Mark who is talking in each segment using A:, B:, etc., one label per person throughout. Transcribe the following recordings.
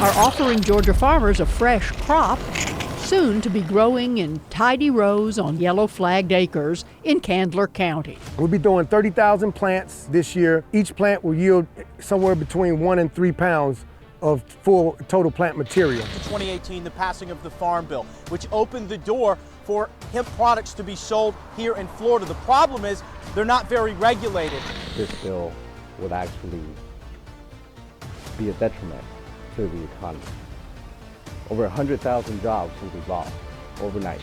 A: are offering Georgia farmers a fresh crop, soon to be growing in tidy rows on yellow flagged acres in Candler County.
B: We'll be doing 30,000 plants this year. Each plant will yield somewhere between 1 and 3 pounds of full total plant material.
C: In 2018, the passing of the Farm Bill, which opened the door for hemp products to be sold here in Florida. The problem is they're not very regulated.
D: This bill would actually be a detriment to the economy. Over 100,000 jobs will be lost overnight.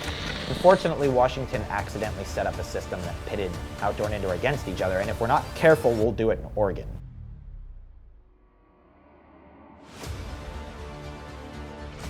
E: Unfortunately, Washington accidentally set up a system that pitted outdoor and indoor against each other, and if we're not careful, we'll do it in Oregon.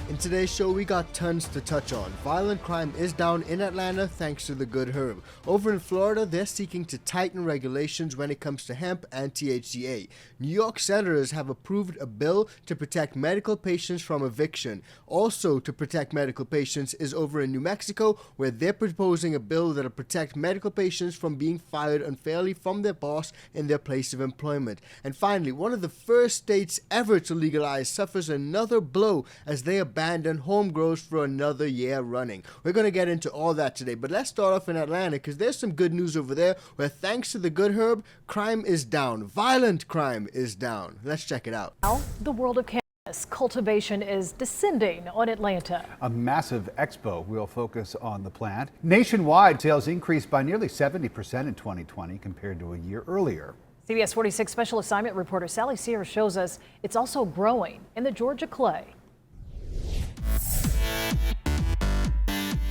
F: In today's show, we got tons to touch on. Violent crime is down in Atlanta thanks to the good herb. Over in Florida, they're seeking to tighten regulations when it comes to hemp and THCA. New York senators have approved a bill to protect medical patients from eviction. Also to protect medical patients is over in New Mexico, where they're proposing a bill that'll protect medical patients from being fired unfairly from their boss in their place of employment. And finally, one of the first states ever to legalize suffers another blow as they abandon home grows for another year running. We're going to get into all that today, but let's start off in Atlanta because there's some good news over there where thanks to the good herb, crime is down. Violent crime is down. Let's check it out.
G: Now, the world of cannabis cultivation is descending on Atlanta.
H: A massive expo will focus on the plant. Nationwide, sales increased by nearly 70% in 2020 compared to a year earlier.
G: CBS 46 special assignment reporter Sally Sears shows us it's also growing in the Georgia clay.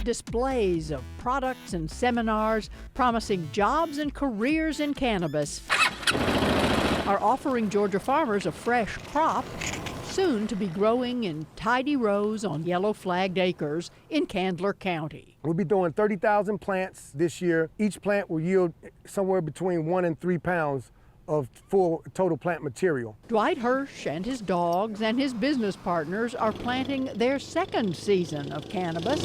A: Displays of products and seminars promising jobs and careers in cannabis are offering Georgia farmers a fresh crop, soon to be growing in tidy rows on yellow flagged acres in Candler County.
B: We'll be doing 30,000 plants this year. Each plant will yield somewhere between 1 and 3 pounds of full total plant material.
A: Dwight Hirsch and his dogs and his business partners are planting their second season of cannabis.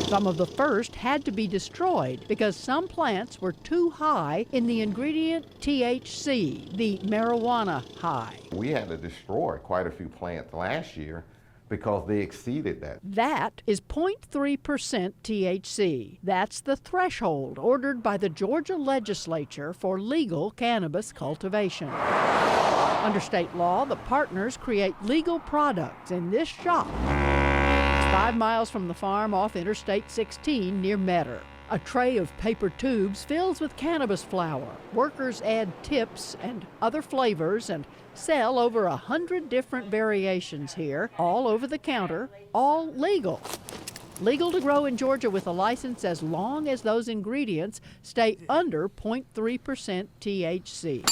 A: Some of the first had to be destroyed because some plants were too high in the ingredient THC, the marijuana high.
I: We had to destroy quite a few plants last year because they exceeded that.
A: That is 0.3% THC. That's the threshold ordered by the Georgia legislature for legal cannabis cultivation. Under state law, the partners create legal products in this shop. It's 5 miles from the farm off Interstate 16 near Metter. A tray of paper tubes fills with cannabis flower. Workers add tips and other flavors and sell over 100 different variations here, all over the counter, all legal. Legal to grow in Georgia with a license as long as those ingredients stay under 0.3% THC.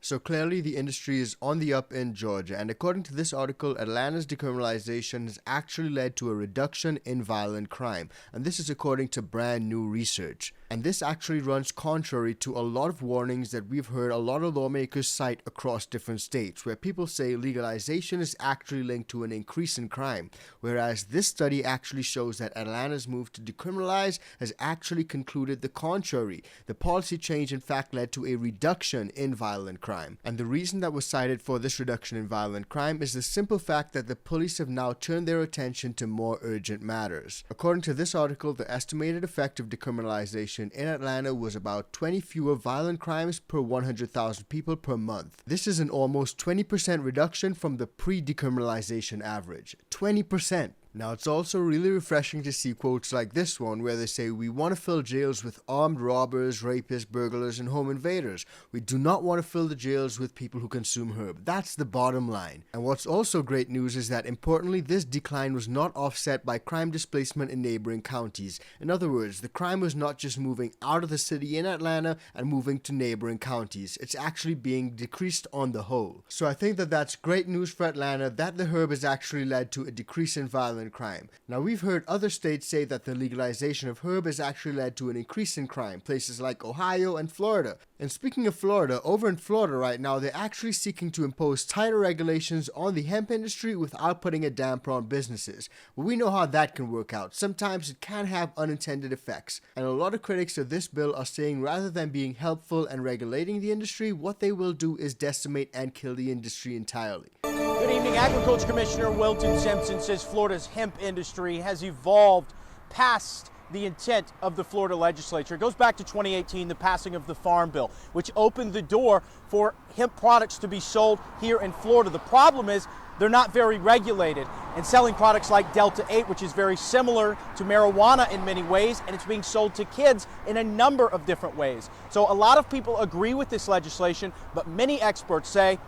F: So clearly the industry is on the up in Georgia, and according to this article, Atlanta's decriminalization has actually led to a reduction in violent crime, and this is according to brand new research. And this actually runs contrary to a lot of warnings that we've heard a lot of lawmakers cite across different states, where people say legalization is actually linked to an increase in crime, whereas this study actually shows that Atlanta's move to decriminalize has actually concluded the contrary. The policy change in fact led to a reduction in violent crime. And the reason that was cited for this reduction in violent crime is the simple fact that the police have now turned their attention to more urgent matters. According to this article, the estimated effect of decriminalization in Atlanta was about 20 fewer violent crimes per 100,000 people per month. This is an almost 20% reduction from the pre-decriminalization average. 20%. Now, it's also really refreshing to see quotes like this one where they say, "We want to fill jails with armed robbers, rapists, burglars, and home invaders. We do not want to fill the jails with people who consume herb." That's the bottom line. And what's also great news is that, importantly, this decline was not offset by crime displacement in neighboring counties. In other words, the crime was not just moving out of the city in Atlanta and moving to neighboring counties. It's actually being decreased on the whole. So I think that that's great news for Atlanta, that the herb has actually led to a decrease in violent crime. Now, we've heard other states say that the legalization of herb has actually led to an increase in crime, places like Ohio and Florida. And speaking of Florida, over in Florida right now, they're actually seeking to impose tighter regulations on the hemp industry without putting a damper on businesses. But we know how that can work out. Sometimes it can have unintended effects. And a lot of critics of this bill are saying rather than being helpful and regulating the industry, what they will do is decimate and kill the industry entirely.
C: Good evening. Agriculture Commissioner Wilton Simpson says Florida's hemp industry has evolved past the intent of the Florida legislature. It goes back to 2018, the passing of the Farm Bill, which opened the door for hemp products to be sold here in Florida. The problem is they're not very regulated, and selling products like Delta 8, which is very similar to marijuana in many ways, and it's being sold to kids in a number of different ways. So a lot of people agree with this legislation, but many experts say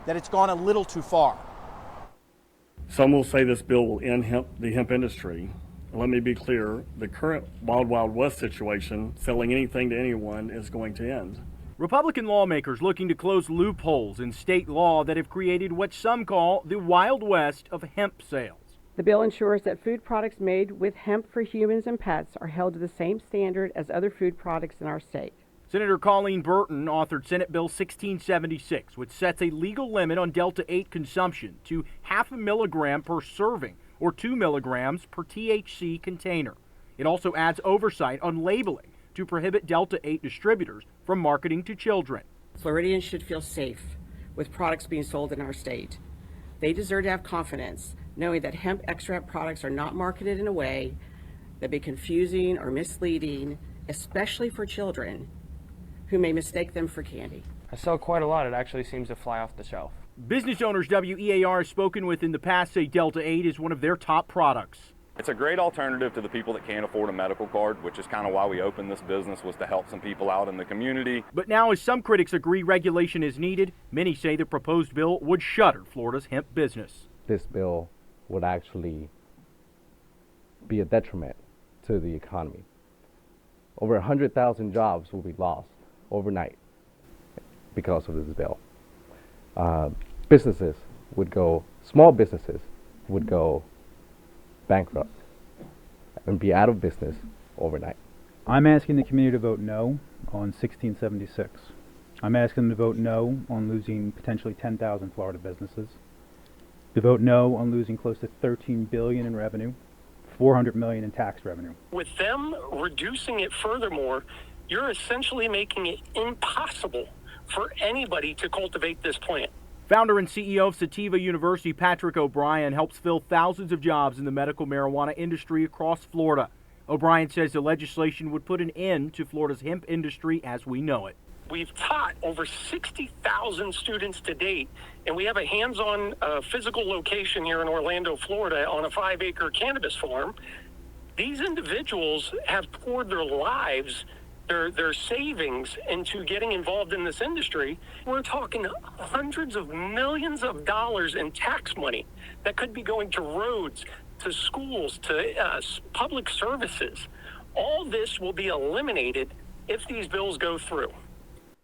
C: that it's gone a little too far.
J: Some will say this bill will end the hemp industry. Let me be clear, the current Wild Wild West situation, selling anything to anyone, is going to end.
K: Republican lawmakers looking to close loopholes in state law that have created what some call the Wild West of hemp sales.
L: The bill ensures that food products made with hemp for humans and pets are held to the same standard as other food products in our state.
K: Senator Colleen Burton authored Senate Bill 1676, which sets a legal limit on Delta 8 consumption to 0.5 milligram per serving, or 2 milligrams per THC container. It also adds oversight on labeling to prohibit Delta 8 distributors from marketing to children.
L: Floridians should feel safe with products being sold in our state. They deserve to have confidence knowing that hemp extract products are not marketed in a way that be confusing or misleading, especially for children who may mistake them for candy.
M: I sell quite a lot. It actually seems to fly off the shelf.
K: Business owners WEAR has spoken with in the past say Delta 8 is one of their top products.
N: It's a great alternative to the people that can't afford a medical card, which is kind of why we opened this business, was to help some people out in the community.
K: But now, as some critics agree regulation is needed, many say the proposed bill would shutter Florida's hemp business.
D: This bill would actually be a detriment to the economy. Over 100,000 jobs will be lost overnight because of this bill. Small businesses would go bankrupt and be out of business overnight.
O: I'm asking the community to vote no on 1676. I'm asking them to vote no on losing potentially 10,000 Florida businesses. To vote no on losing close to $13 billion in revenue, $400 million in tax revenue.
P: With them reducing it furthermore, you're essentially making it impossible for anybody to cultivate this plant.
K: Founder and CEO of Sativa University, Patrick O'Brien, helps fill thousands of jobs in the medical marijuana industry across Florida. O'Brien says the legislation would put an end to Florida's hemp industry as we know it.
P: We've taught over 60,000 students to date, and we have a hands-on physical location here in Orlando, Florida, on a 5-acre cannabis farm. These individuals have poured their lives, their savings into getting involved in this industry. We're talking hundreds of millions of dollars in tax money that could be going to roads, to schools, to public services. All this will be eliminated if these bills go through.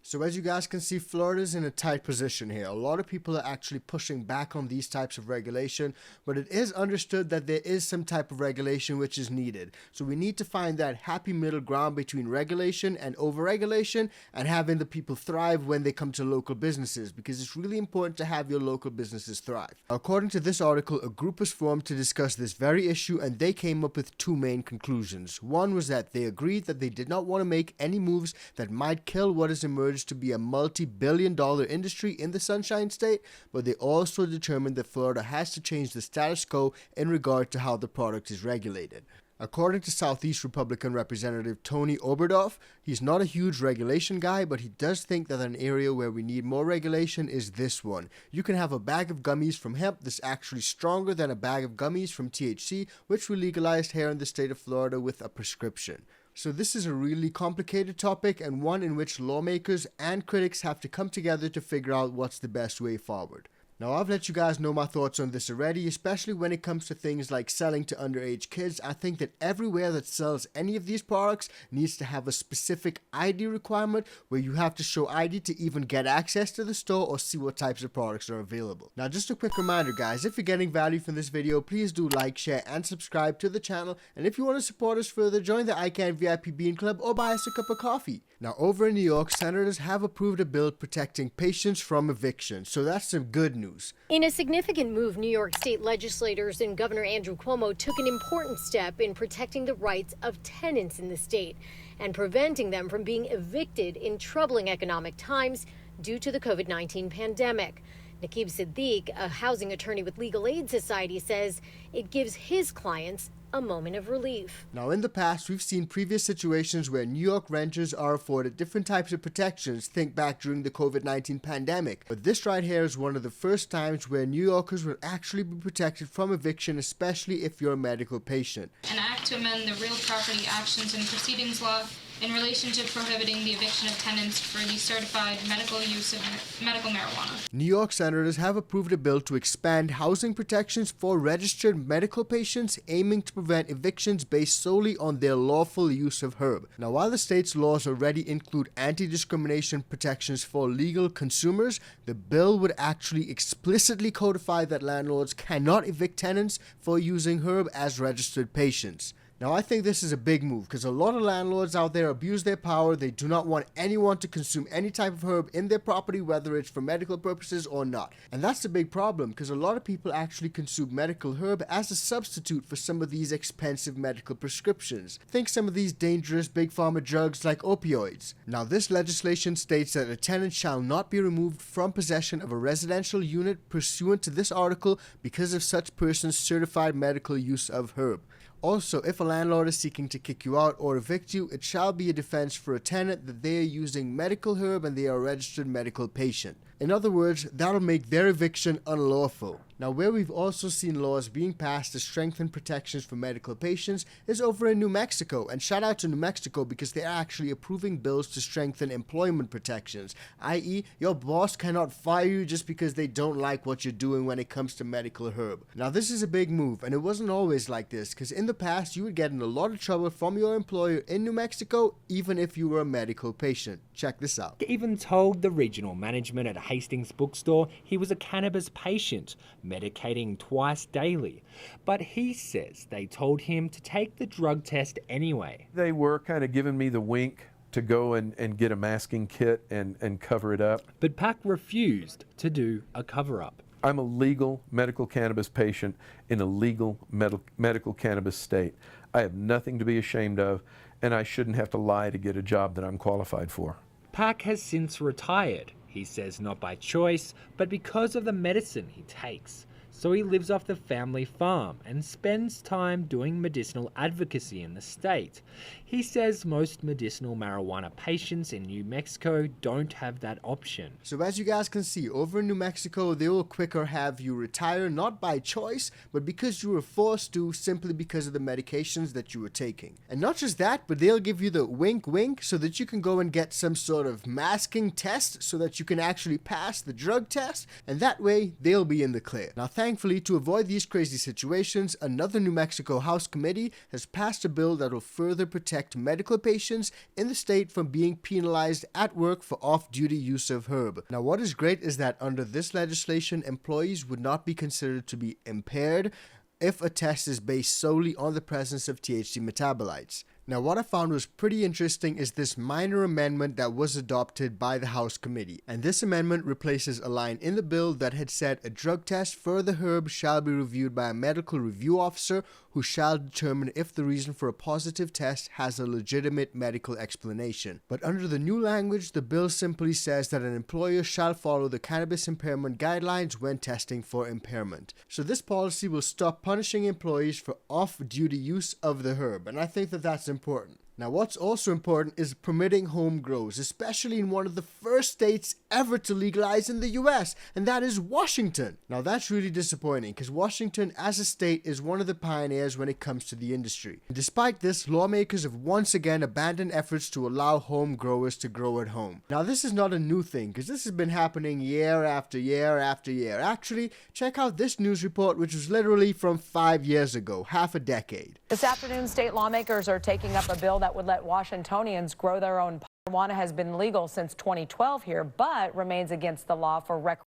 F: So as you guys can see, Florida's in a tight position here. A lot of people are actually pushing back on these types of regulation, but it is understood that there is some type of regulation which is needed. So we need to find that happy middle ground between regulation and overregulation, and having the people thrive when they come to local businesses, because it's really important to have your local businesses thrive. According to this article, a group was formed to discuss this very issue, and they came up with two main conclusions. One was that they agreed that they did not want to make any moves that might kill what has emerged to be a multi-billion-dollar industry in the Sunshine State, but they also determined that Florida has to change the status quo in regard to how the product is regulated. According to Southeast Republican Representative Tony Oberdorf, he's not a huge regulation guy, but he does think that an area where we need more regulation is this one. You can have a bag of gummies from hemp that's actually stronger than a bag of gummies from THC, which we legalized here in the state of Florida with a prescription. So this is a really complicated topic, and one in which lawmakers and critics have to come together to figure out what's the best way forward. Now, I've let you guys know my thoughts on this already, especially when it comes to things like selling to underage kids. I think that everywhere that sells any of these products needs to have a specific ID requirement where you have to show ID to even get access to the store or see what types of products are available. Now, just a quick reminder, guys, if you're getting value from this video, please do like, share, and subscribe to the channel. And if you want to support us further, join the ICANN VIP Bean Club or buy us a cup of coffee. Now, over in New York, senators have approved a bill protecting patients from eviction, so that's some good news.
Q: In a significant move, New York state legislators and Governor Andrew Cuomo took an important step in protecting the rights of tenants in the state and preventing them from being evicted in troubling economic times due to the COVID-19 pandemic. Nakeeb Siddiq, a housing attorney with Legal Aid Society, says it gives his clients a moment of relief.
F: Now, in the past, we've seen previous situations where New York renters are afforded different types of protections. Think back during the COVID-19 pandemic. But this right here is one of the first times where New Yorkers will actually be protected from eviction, especially if you're a medical patient.
R: An act to amend the Real Property Actions and Proceedings Law in relation to prohibiting the eviction of tenants for the certified medical use of medical marijuana.
F: New York senators have approved a bill to expand housing protections for registered medical patients, aiming to prevent evictions based solely on their lawful use of herb. Now, while the state's laws already include anti-discrimination protections for legal consumers, the bill would actually explicitly codify that landlords cannot evict tenants for using herb as registered patients. Now, I think this is a big move because a lot of landlords out there abuse their power. They do not want anyone to consume any type of herb in their property, whether it's for medical purposes or not. And that's the big problem because a lot of people actually consume medical herb as a substitute for some of these expensive medical prescriptions. Think some of these dangerous big pharma drugs like opioids. Now, this legislation states that a tenant shall not be removed from possession of a residential unit pursuant to this article because of such person's certified medical use of herb. Also, if a landlord is seeking to kick you out or evict you, it shall be a defense for a tenant that they are using medical herb and they are a registered medical patient. In other words, that'll make their eviction unlawful. Now, where we've also seen laws being passed to strengthen protections for medical patients is over in New Mexico. And shout out to New Mexico because they're actually approving bills to strengthen employment protections, i.e. your boss cannot fire you just because they don't like what you're doing when it comes to medical herb. Now, this is a big move, and it wasn't always like this because in the past you would get in a lot of trouble from your employer in New Mexico even if you were a medical patient. Check this out.
S: He even told the regional management at Hastings bookstore he was a cannabis patient, medicating twice daily. But he says they told him to take the drug test anyway.
T: They were kind of giving me the wink to go and get a masking kit and cover it up.
S: But Pac refused to do a cover-up.
T: I'm a legal medical cannabis patient in a legal medical cannabis state. I have nothing to be ashamed of, and I shouldn't have to lie to get a job that I'm qualified for.
S: Pac has since retired. He says not by choice, but because of the medicine he takes. So he lives off the family farm and spends time doing medicinal advocacy in the state. He says most medicinal marijuana patients in New Mexico don't have that option.
F: So as you guys can see, over in New Mexico, they will quicker have you retire, not by choice, but because you were forced to, simply because of the medications that you were taking. And not just that, but they'll give you the wink wink so that you can go and get some sort of masking test so that you can actually pass the drug test, and that way they'll be in the clear. Now, thankfully, to avoid these crazy situations, another New Mexico House committee has passed a bill that will further protect medical patients in the state from being penalized at work for off-duty use of herb. Now, what is great is that under this legislation, employees would not be considered to be impaired if a test is based solely on the presence of THC metabolites. Now, what I found was pretty interesting is this minor amendment that was adopted by the House committee. And this amendment replaces a line in the bill that had said a drug test for the herb shall be reviewed by a medical review officer who shall determine if the reason for a positive test has a legitimate medical explanation. But under the new language, the bill simply says that an employer shall follow the cannabis impairment guidelines when testing for impairment. So this policy will stop punishing employees for off-duty use of the herb, and I think that that's important. Now, what's also important is permitting home grows, especially in one of the first states ever to legalize in the US, and that is Washington. Now, that's really disappointing because Washington as a state is one of the pioneers when it comes to the industry. And despite this, lawmakers have once again abandoned efforts to allow home growers to grow at home. Now, this is not a new thing because this has been happening year after year after year. Actually, check out this news report, which was literally from 5 years ago, half a decade.
U: This afternoon, state lawmakers are taking up a bill that would let Washingtonians grow their own. Marijuana has been legal since 2012 here, but remains against the law for recreational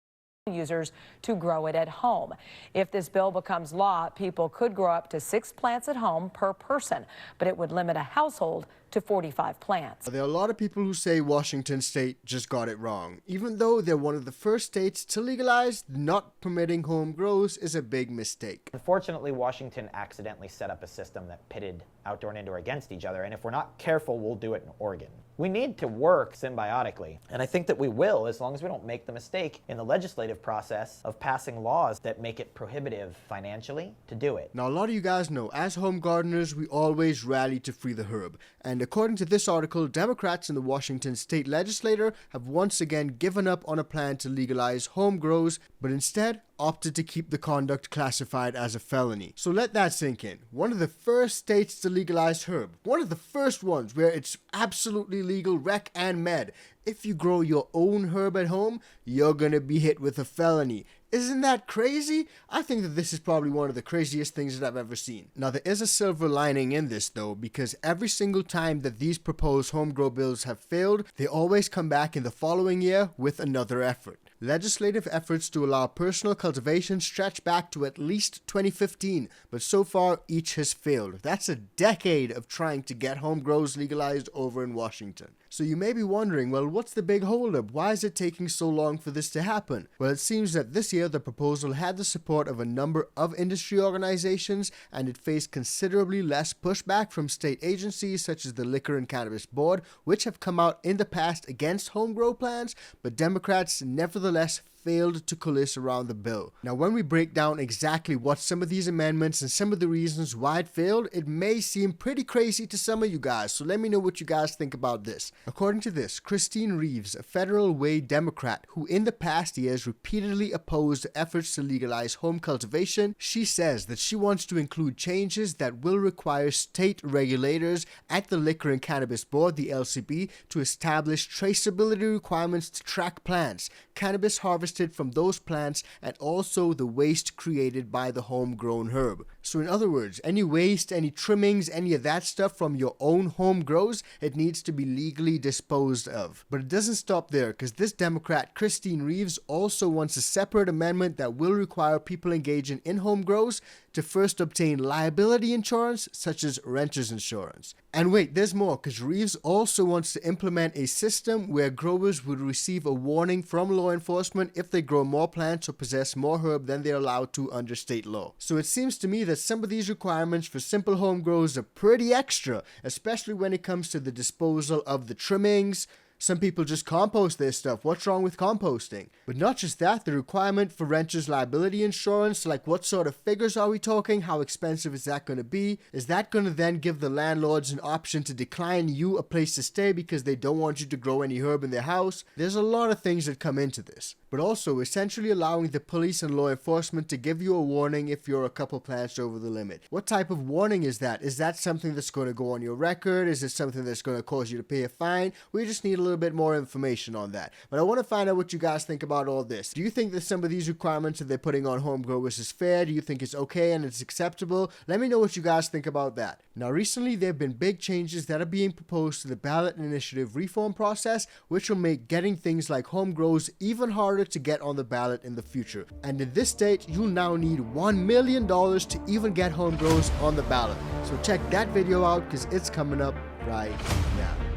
U: users to grow it at home. If this bill becomes law, people could grow up to 6 plants at home per person, but it would limit a household to 45 plants.
F: There are a lot of people who say Washington state just got it wrong. Even though they're one of the first states to legalize, not permitting home grows is a big mistake.
E: Unfortunately, Washington accidentally set up a system that pitted outdoor and indoor against each other, and if we're not careful, we'll do it in Oregon. We need to work symbiotically, and I think that we will as long as we don't make the mistake in the legislative process of passing laws that make it prohibitive financially to do it.
F: Now, a lot of you guys know, as home gardeners, we always rally to free the herb. And according to this article, Democrats in the Washington state legislature have once again given up on a plan to legalize home grows, but instead opted to keep the conduct classified as a felony. So let that sink in. One of the first states to legalize herb. One of the first ones where it's absolutely legal, rec and med. If you grow your own herb at home, you're gonna be hit with a felony. Isn't that crazy? I think that this is probably one of the craziest things that I've ever seen. Now, there is a silver lining in this though, because every single time that these proposed home grow bills have failed, they always come back in the following year with another effort. Legislative efforts to allow personal cultivation stretch back to at least 2015, but so far each has failed. That's a decade of trying to get home grows legalized over in Washington. So you may be wondering, well, what's the big holdup? Why is it taking so long for this to happen? Well, it seems that this year the proposal had the support of a number of industry organizations, and it faced considerably less pushback from state agencies such as the Liquor and Cannabis Board, which have come out in the past against home grow plans, but Democrats nevertheless failed to coalesce around the bill. Now, when we break down exactly what some of these amendments and some of the reasons why it failed, it may seem pretty crazy to some of you guys, so let me know what you guys think about this. According to this, Christine Reeves, a federal way Democrat who in the past years repeatedly opposed efforts to legalize home cultivation, she says that she wants to include changes that will require state regulators at the Liquor and Cannabis Board, the LCB, to establish traceability requirements to track plants, cannabis harvested from those plants, and also the waste created by the homegrown herb. So in other words, any waste, any trimmings, any of that stuff from your own home grows, it needs to be legally disposed of. But it doesn't stop there, because this Democrat, Christine Reeves, also wants a separate amendment that will require people engaging in home grows to first obtain liability insurance, such as renter's insurance. And wait, there's more, because Reeves also wants to implement a system where growers would receive a warning from law enforcement if they grow more plants or possess more herb than they're allowed to under state law. So it seems to me that some of these requirements for simple home grows are pretty extra, especially when it comes to the disposal of the trimmings. Some people just compost their stuff. What's wrong with composting? But not just that, the requirement for renters' liability insurance, like what sort of figures are we talking? How expensive is that going to be? Is that going to then give the landlords an option to decline you a place to stay because they don't want you to grow any herb in their house? There's a lot of things that come into this. But also essentially allowing the police and law enforcement to give you a warning if you're a couple plants over the limit. What type of warning is that? Is that something that's going to go on your record? Is it something that's going to cause you to pay a fine? We just need a little bit more information on that. But I want to find out what you guys think about all this. Do you think that some of these requirements that they're putting on home growers is fair? Do you think it's okay and it's acceptable? Let me know what you guys think about that. Now, recently there have been big changes that are being proposed to the ballot initiative reform process, which will make getting things like home grows even harder to get on the ballot in the future. And in this state, you'll now need $1 million to even get home grows on the ballot. So check that video out because it's coming up right now.